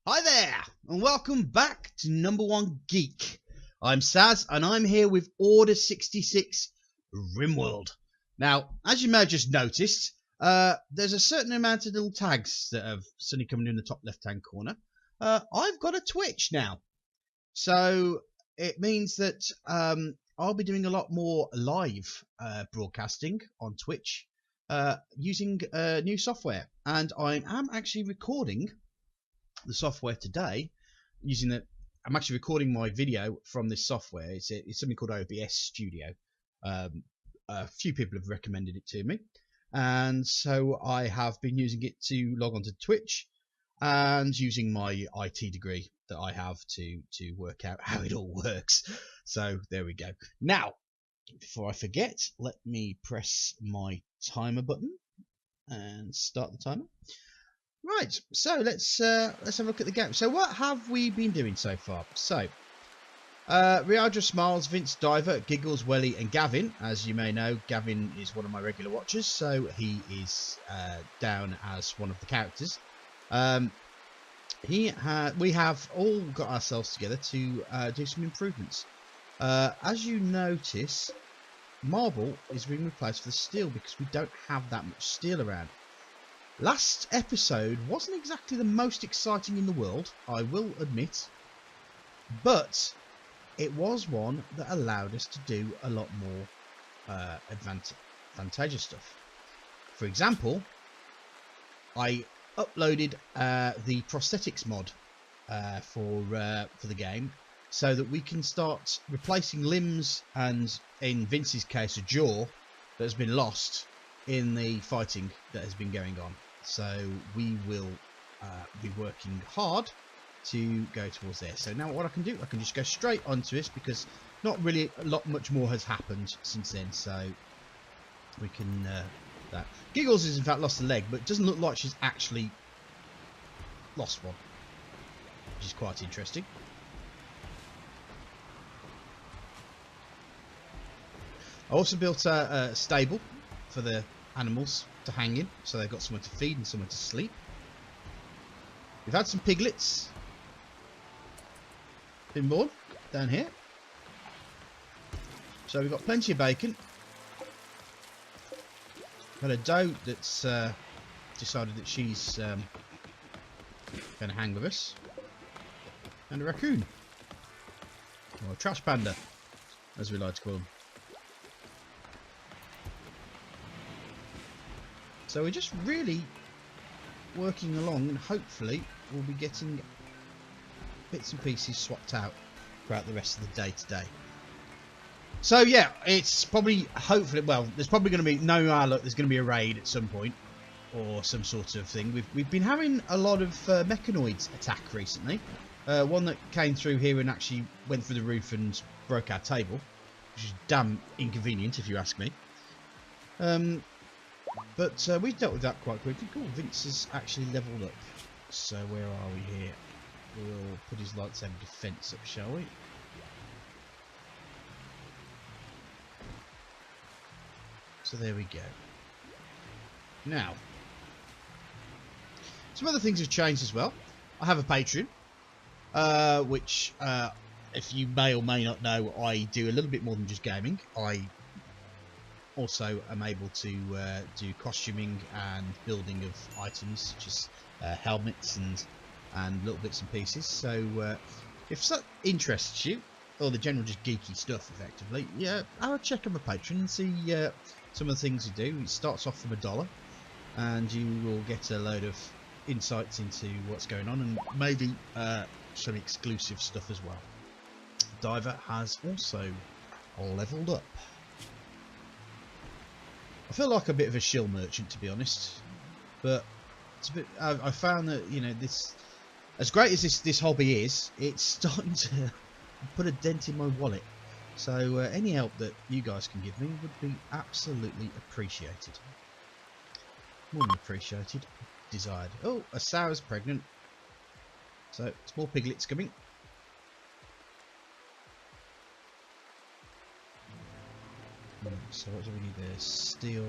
Hi there, and welcome back to Number One Geek. I'm Saz, and I'm here with Order 66 RimWorld. Now, as you may have just noticed, there's a certain amount of little tags that have suddenly come in the top left-hand corner. I've got a Twitch now, so it means that I'll be doing a lot more live broadcasting on Twitch using new software, and I am actually recording the software today using the I'm actually recording my video from this software. It's something called OBS Studio. A few people have recommended it to me, and so I have been using it to log on to Twitch and using my IT degree that I have to work out how it all works. So there we go. Now, before I forget, let me press my timer button and start the timer. Right, so let's have a look at the game. So what have we been doing so far? So, Riadra Smiles, Vince Diver, Giggles, Welly, and Gavin. As you may know, Gavin is one of my regular watchers, so he is down as one of the characters. We have all got ourselves together to do some improvements. As you notice, marble is being replaced for the steel because we don't have that much steel around. Last episode wasn't exactly the most exciting in the world, I will admit, but it was one that allowed us to do a lot more advantageous stuff. For example, I uploaded the prosthetics mod for the game so that we can start replacing limbs and, in Vince's case, a jaw that has been lost in the fighting that has been going on. So we will be working hard to go towards there. So now what I can do, I can just go straight onto this because not really much more has happened since then. So we can that Giggles has in fact lost a leg, but it doesn't look like she's actually lost one, which is quite interesting. I also built a stable for the animals to hang in, so they've got somewhere to feed and somewhere to sleep. We've had some piglets been born down here, so we've got plenty of bacon. Got a doe that's decided that she's going to hang with us, and a raccoon, or a trash panda as we like to call them. So we're just really working along, and hopefully we'll be getting bits and pieces swapped out throughout the rest of the day today. So yeah, it's probably, hopefully, well, there's probably going to be, no matter look, there's going to be a raid at some point, or some sort of thing. We've been having a lot of Mechanoids attack recently. One that came through here and actually went through the roof and broke our table, which is damn inconvenient if you ask me. But we dealt with that quite quickly. Cool, Vince has actually leveled up. So where are we here? We'll put his lightsaber defense up, shall we? So there we go. Now, some other things have changed as well. I have a Patreon, which, if you may or may not know, I do a little bit more than just gaming. I also am able to do costuming and building of items such as helmets and little bits and pieces. So if that interests you, or the general just geeky stuff effectively, yeah, I'll check on my Patreon and see some of the things you do. It starts off from $1 and you will get a load of insights into what's going on, and maybe some exclusive stuff as well. Diver has also leveled up. I feel like a bit of a shill merchant, to be honest, but it's a bit. I found that, you know, this, as great as this hobby is, it's starting to put a dent in my wallet. So any help that you guys can give me would be absolutely appreciated. More than appreciated, desired. Oh, a sow's pregnant, so small piglets coming. So what do we need there? Steel.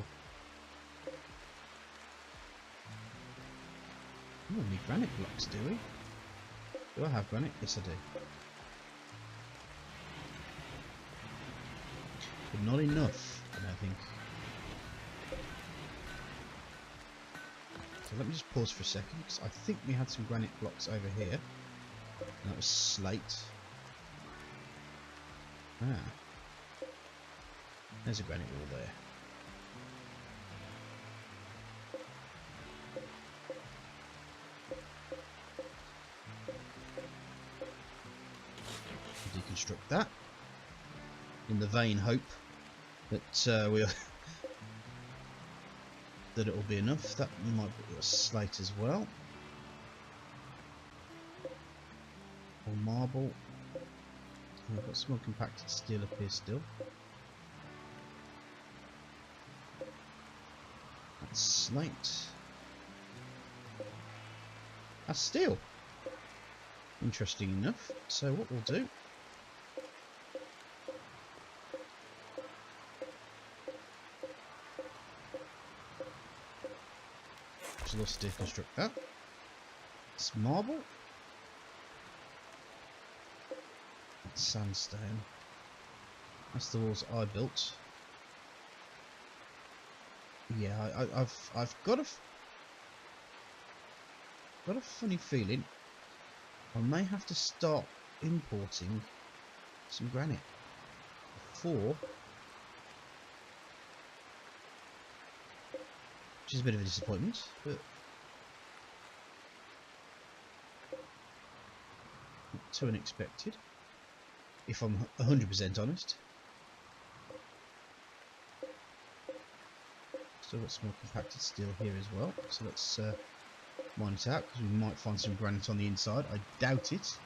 We don't need granite blocks, do we? Do I have granite? Yes, I do. But not enough, I don't think. So let me just pause for a second, because I think we had some granite blocks over here. And that was slate. Ah. There's a granite wall there. Deconstruct that. In the vain hope that that it will be enough. That might be a slate as well. Or marble. I've got some more compacted steel up here still. That's slate. That's steel. Interesting enough. So what we'll do, so let's deconstruct that. It's marble. That's sandstone. That's the walls I built. Yeah, I've got a funny feeling I may have to start importing some granite before, which is a bit of a disappointment, but not too unexpected, if I'm 100% honest. Still got some more compacted steel here as well, so let's mine it out, because we might find some granite on the inside. I doubt it.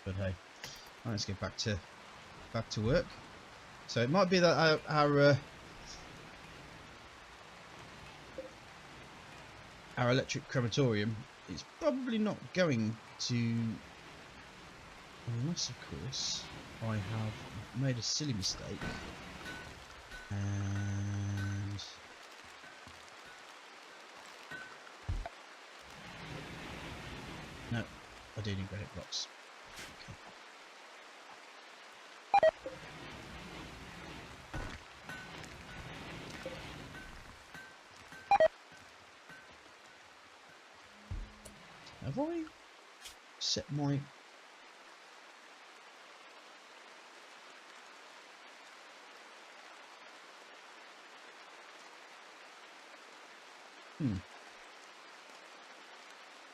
But hey, right, let's get back to work. So it might be that our electric crematorium is probably not going to, unless of course I have made a silly mistake and no, I do need granite blocks. Have I set my...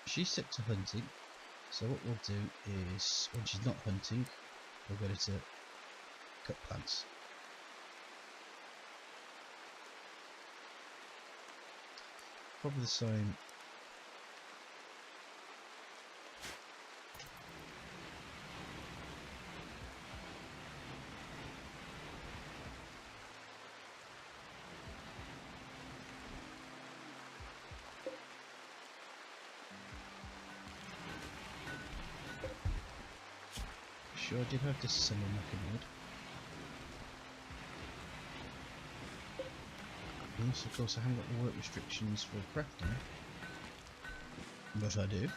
She's set to hunting, so what we'll do is, when she's not hunting, we'll get her to cut plants. Probably the same. Sure, I did have disassemble Mechanoid. Unless, of course, I haven't got the work restrictions for crafting, but I do.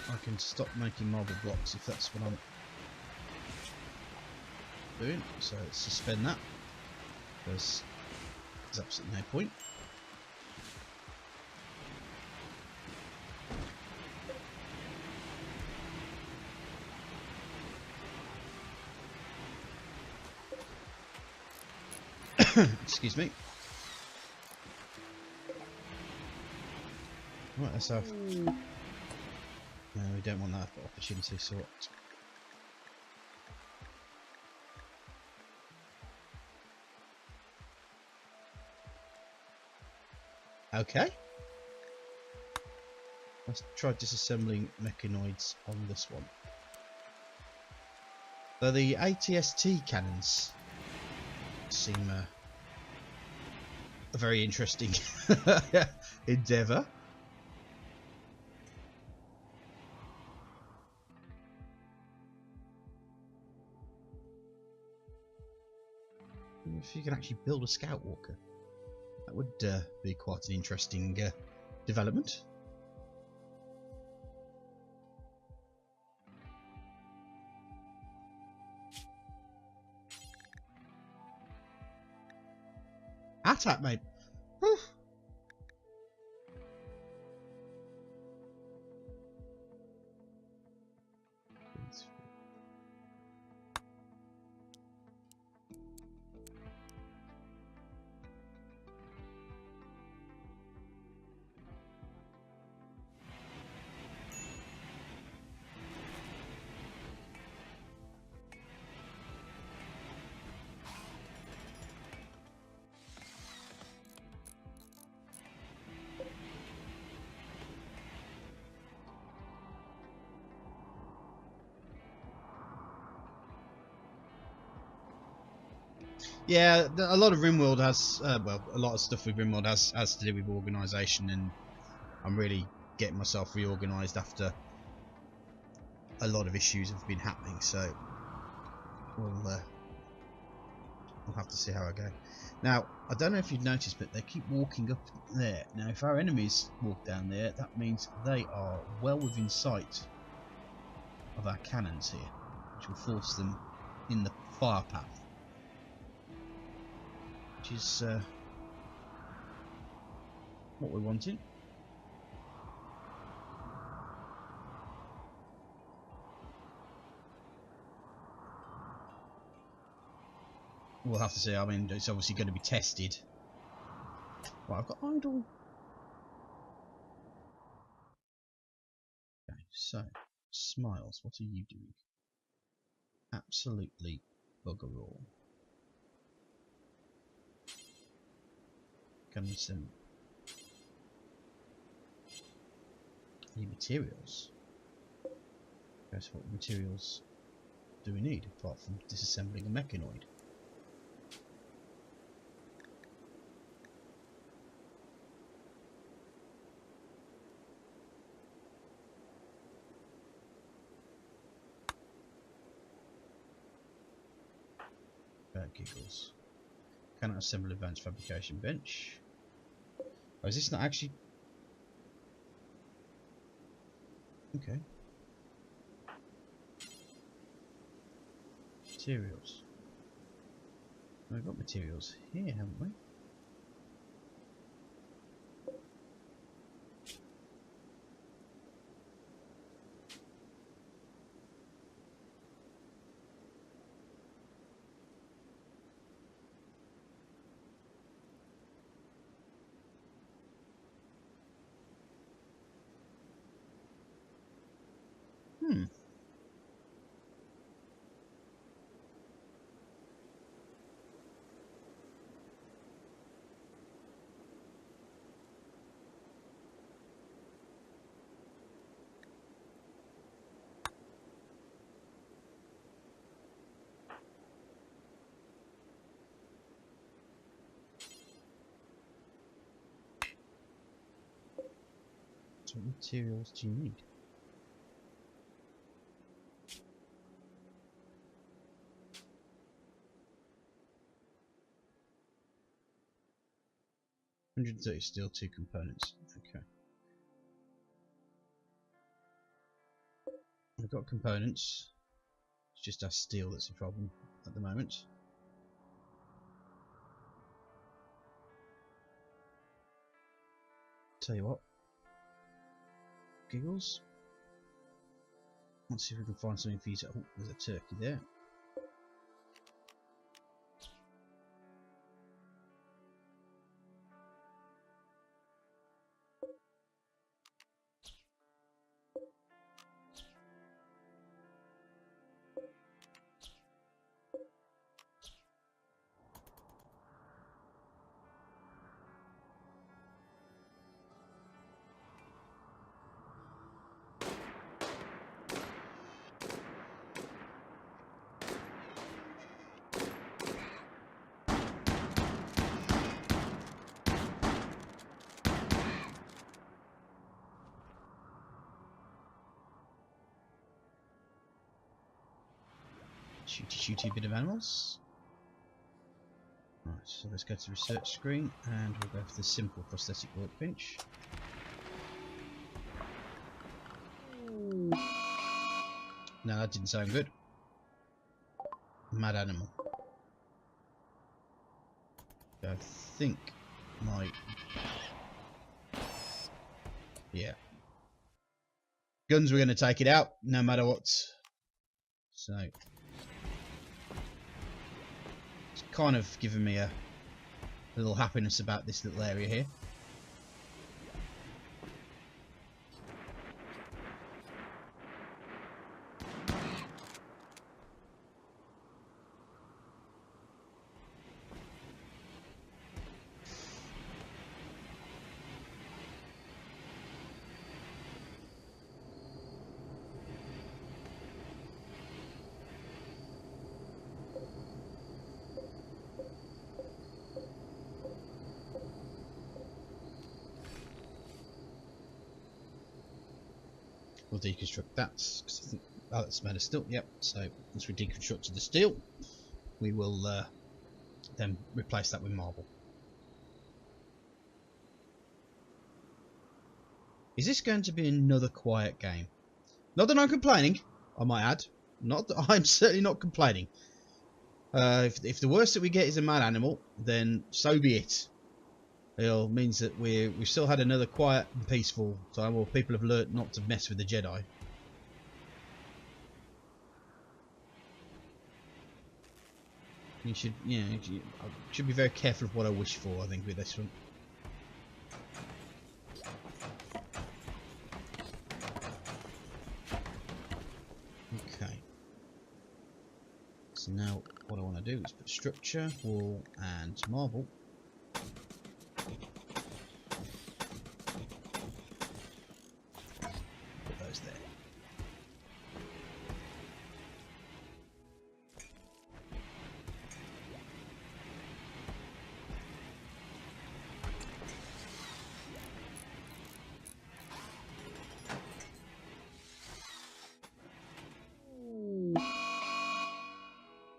I can stop making marble blocks if that's what I'm doing, so let's suspend that because there's absolutely no point. Excuse me. Right, let's have... No, we don't want that opportunity, so what? Okay. Let's try disassembling Mechanoids on this one. They're the ATST cannons. seem a very interesting endeavour. If you can actually build a scout walker, that would be quite an interesting development. Attack, mate. Whew. Yeah, a lot of RimWorld has, well, a lot of stuff with RimWorld has to do with organisation, and I'm really getting myself reorganised after a lot of issues have been happening. So we'll have to see how I go. Now, I don't know if you've noticed, but they keep walking up there. Now, if our enemies walk down there, that means they are well within sight of our cannons here, which will force them in the fire path. Which is what we're wanting. We'll have to see. I mean, it's obviously going to be tested. Well, I've got idle. Okay, so Smiles, what are you doing? Absolutely bugger all. Can we send any materials? Okay, so what materials do we need apart from disassembling a mechanoid? Giggles. Cannot assemble advanced fabrication bench. Oh, is this not actually? Okay. Materials. We've got materials here, haven't we? Hmm. So what materials do you need? $130 steel, 2 components. Okay. We've got components. It's just our steel that's a problem at the moment. Tell you what. Giggles. Let's see if we can find something for you to. Oh, there's a turkey there. Shooty bit of animals. Right, so let's go to the research screen and we'll go for the simple prosthetic workbench. No, that didn't sound good. Mad animal. I think my... Yeah. Guns were going to take it out, no matter what. So... It's kind of given me a little happiness about this little area here. We'll deconstruct that because I think that's made of steel. Yep. So once we deconstructed the steel, we will then replace that with marble. Is this going to be another quiet game? Not that I'm complaining, I might add. Not that I'm certainly not complaining. If the worst that we get is a mad animal, then so be it. It means that we've still had another quiet and peaceful time, or people have learnt not to mess with the Jedi. You should, I should be very careful of what I wish for, I think, with this one. Okay. So now what I want to do is put structure, wall, and marble.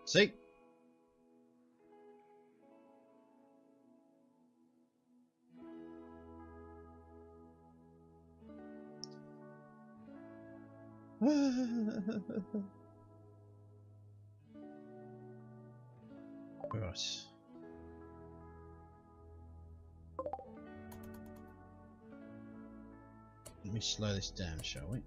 See? Right. Let me slow this down, shall we?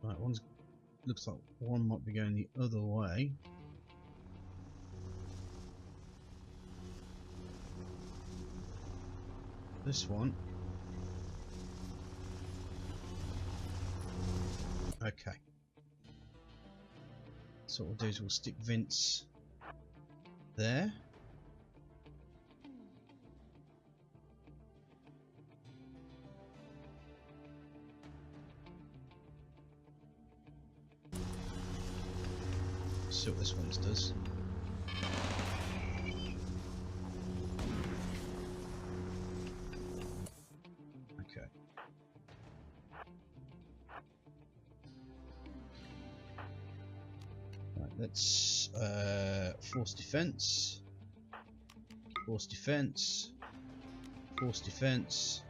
Right, looks like one might be going the other way. This one. Okay. So what we'll do is we'll stick Vince there. See what this one does. Okay. Right, let's force defense, force defense, force defense,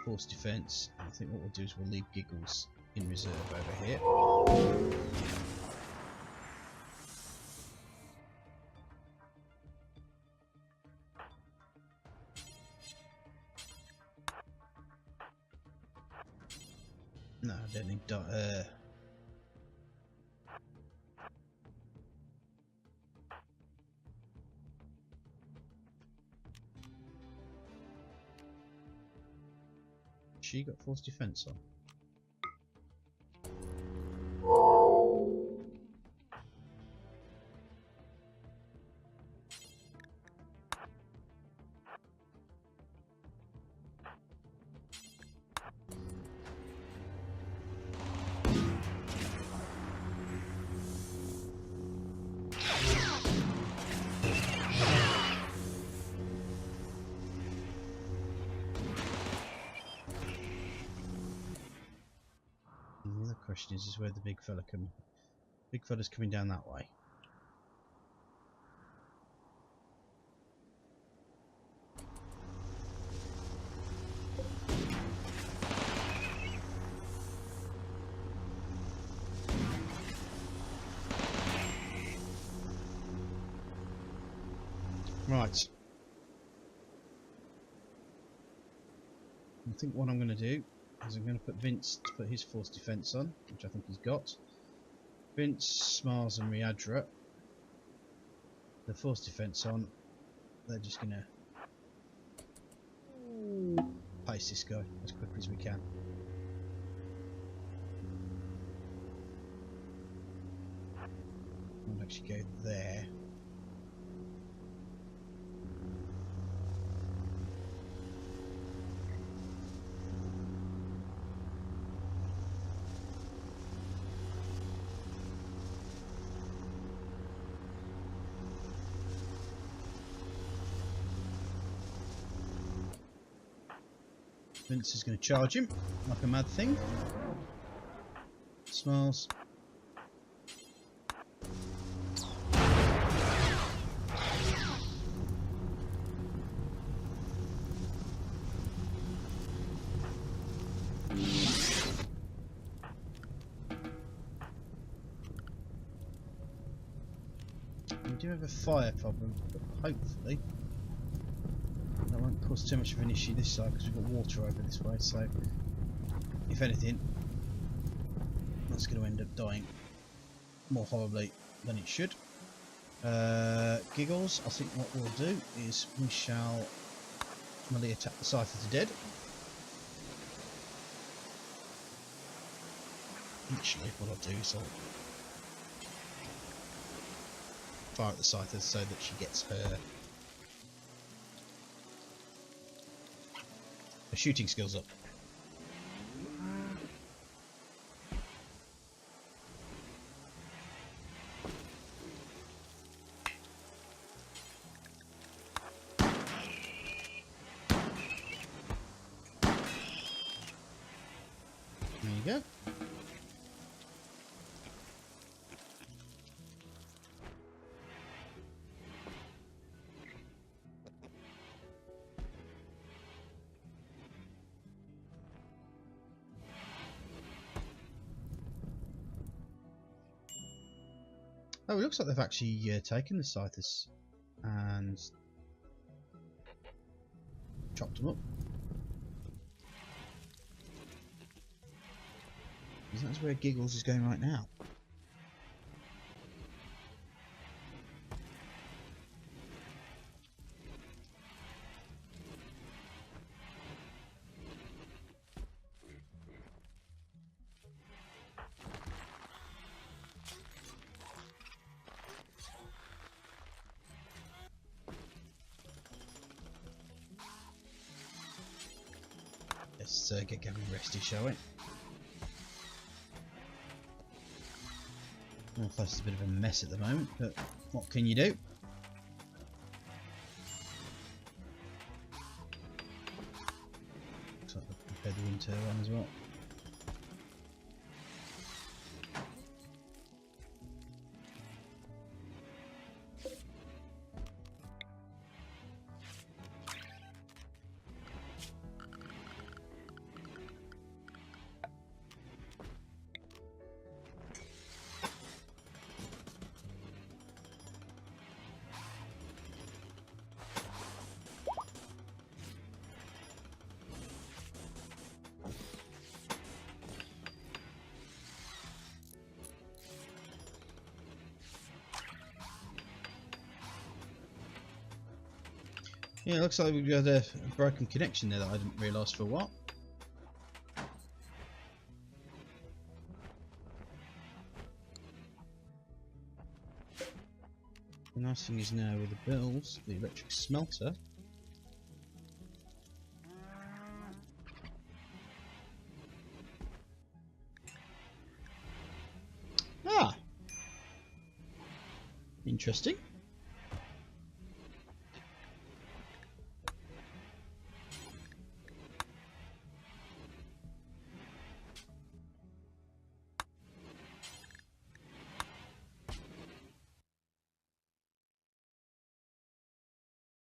force defense. And I think what we'll do is we'll leave Giggles in reserve over here. No, I don't need she got force defense on. the question is where the big fella come. Big fella's coming down that way. Right. I think what I'm going to do is I'm going to put Vince to put his force defense on, which I think he's got. Vince, Smars and Riadra, the force defense on. They're just going to pace this guy as quickly as we can. I'll actually go there. Vince is going to charge him like a mad thing. Smiles. We do have a fire problem, but hopefully that won't cause too much of an issue this side because we've got water over this way, so if anything that's going to end up dying more horribly than it should. Giggles, I think what we'll do is we shall melee attack the Scyther to dead. Actually, what I'll do is I'll fire at the Scyther so that she gets her shooting skills up. There you go. Oh, it looks like they've actually taken the Scythers and chopped them up. Because that's where Giggles is going right now. Let's get going resty, shall we? Well, that's a bit of a mess at the moment, but what can you do? Looks like they've prepared the wind turbine as well. Yeah, it looks like we've got a broken connection there that I didn't realise for a while. The nice thing is now with the bills, the electric smelter. Ah! Interesting.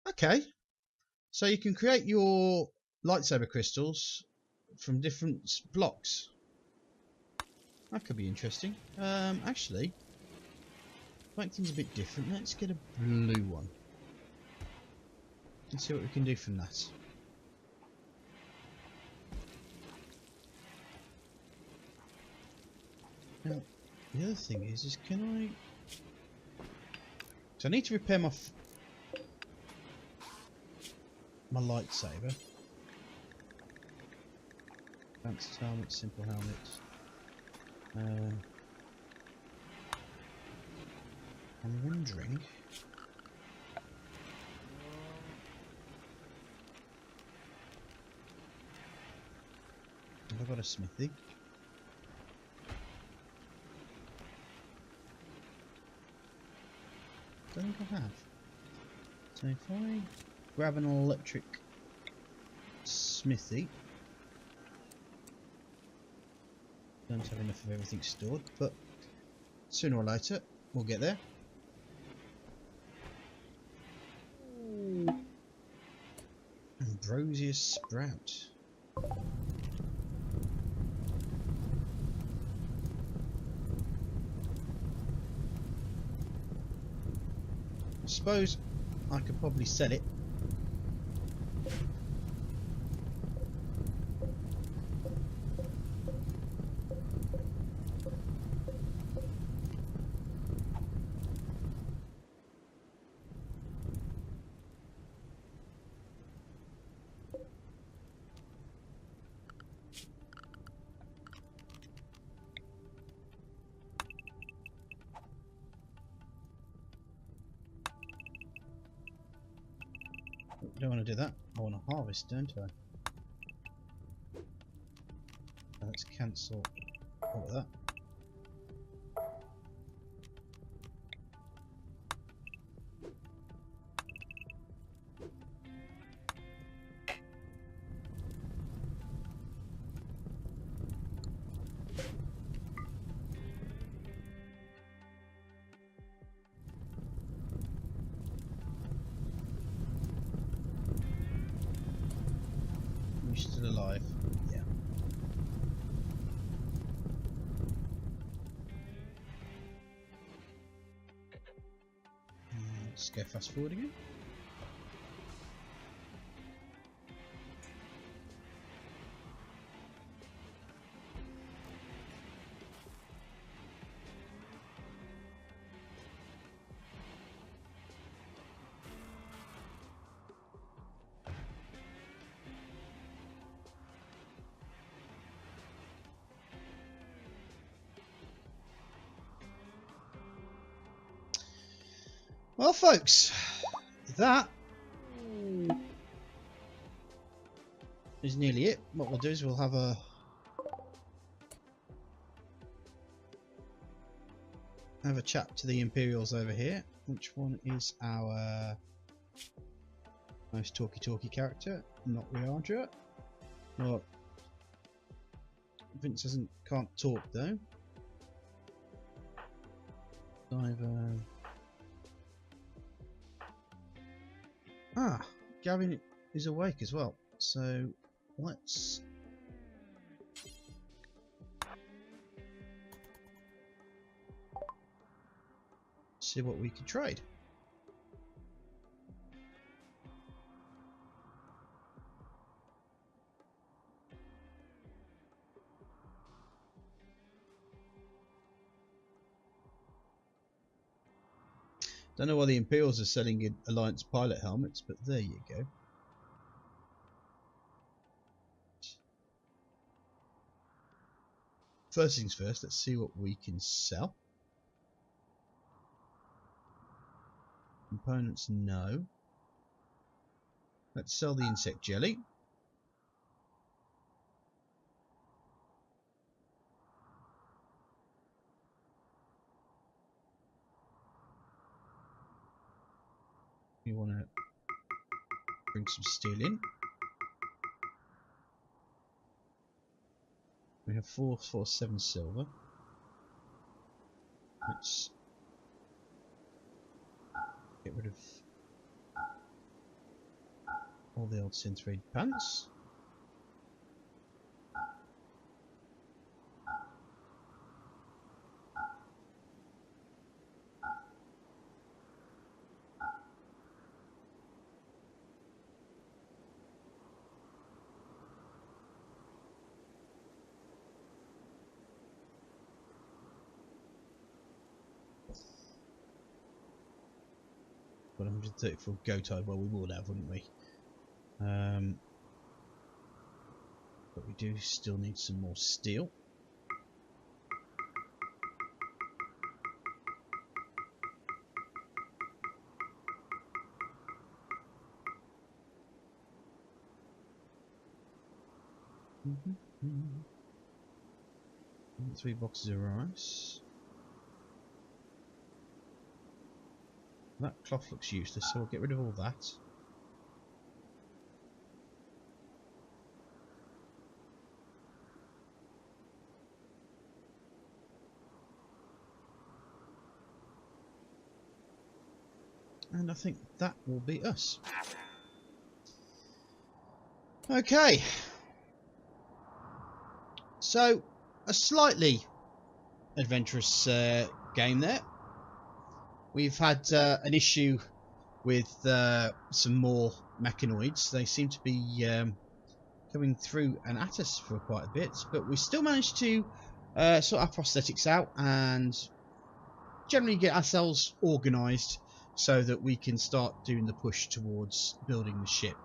Okay. So you can create your lightsaber crystals from different blocks. That could be interesting. Actually, make things a bit different. Let's get a blue one. Let's see what we can do from that. Now, the other thing is can I... So I need to repair my lightsaber. Advanced helmet, simple helmet. I'm wondering... Have I got a smithy? I don't think I have. So if I grab an electric smithy, don't have enough of everything stored, but sooner or later we'll get there. Ambrosia sprout. I suppose I could probably sell it. I don't want to do that. I want to harvest, don't I? Let's cancel all of that. Still alive? Yeah. Let's go fast forward again. Well, folks, that is nearly it. What we'll do is we'll have a chat to the Imperials over here. Which one is our most talky character? Not Riandra. Well, Vince can't talk though. Diver. Gavin is awake as well, so let's see what we can trade. Don't know why the Imperials are selling Alliance pilot helmets, but there you go. First things first, let's see what we can sell. Components, no. Let's sell the insect jelly. We want to bring some steel in. We have 447 silver. Let's get rid of all the old synth-read pants. Got 134 go tide. Well, we would have, wouldn't we? But we do still need some more steel. Three boxes of rice. That cloth looks useless, so we'll get rid of all that. And I think that will be us. Okay. So, a slightly adventurous game there. We've had an issue with some more Mechanoids. They seem to be coming through and at us for quite a bit, but we still managed to sort our prosthetics out and generally get ourselves organised so that we can start doing the push towards building the ship.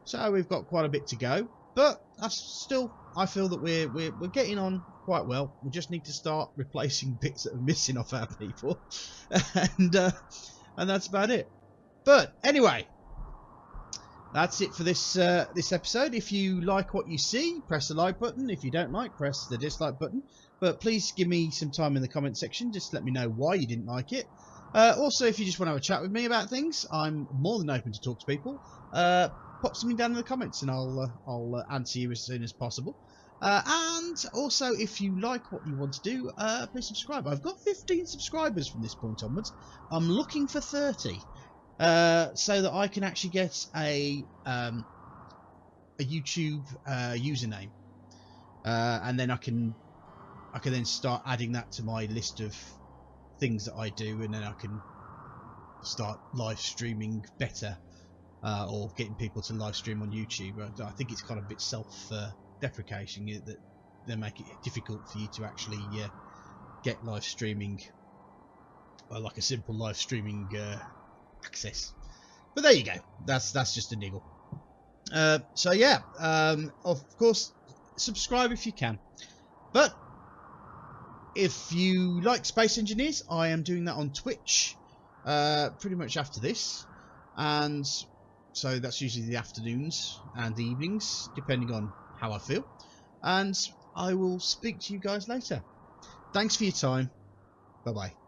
So we've got quite a bit to go, but I feel that we're getting on quite well. We just need to start replacing bits that are missing off our people, and that's about it. But anyway, that's it for this this episode. If you like what you see, press the like button. If you don't like, press the dislike button. But please give me some time in the comment section. Just let me know why you didn't like it. Also, if you just want to have a chat with me about things, I'm more than open to talk to people. Pop something down in the comments and I'll answer you as soon as possible. And also, if you like what you want to do, please subscribe. I've got 15 subscribers from this point onwards. I'm looking for 30, so that I can actually get a YouTube username, and then I can then start adding that to my list of things that I do, and then I can start live streaming better, or getting people to live stream on YouTube. I think it's kind of a bit self-deprecating that they make it difficult for you to actually get live streaming, like a simple live streaming access. But there you go. That's just a niggle. So yeah, of course, subscribe if you can. But if you like Space Engineers, I am doing that on Twitch pretty much after this, and so that's usually the afternoons and the evenings, depending on how I feel. And I will speak to you guys later. Thanks for your time. Bye bye.